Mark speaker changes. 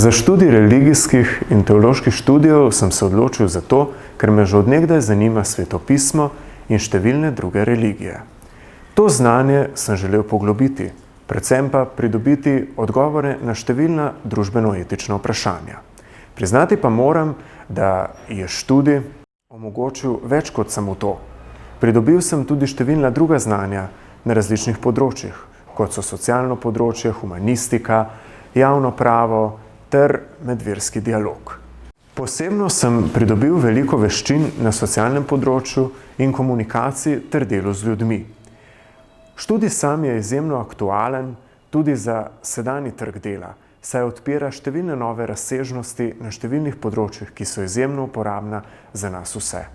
Speaker 1: Za študij religijskih in teoloških študijev sem se odločil zato, ker me že od nekdaj zanima svetopismo in številne druge religije. To znanje sem želel poglobiti, predvsem pa pridobiti odgovore na številna družbeno-etična vprašanja. Priznati pa moram, da je študij omogočil več kot samo to. Pridobil sem tudi številna druga znanja na različnih področjih, kot so socialno področje, humanistika, javno pravo ter medverski dialog. Posebno sem pridobil veliko veščin na socialnem področju in komunikaciji ter delu z ljudmi. Študij sam je izjemno aktualen tudi za sedanji trg dela, saj odpira številne nove razsežnosti na številnih področjih, ki so izjemno uporabna za nas vse.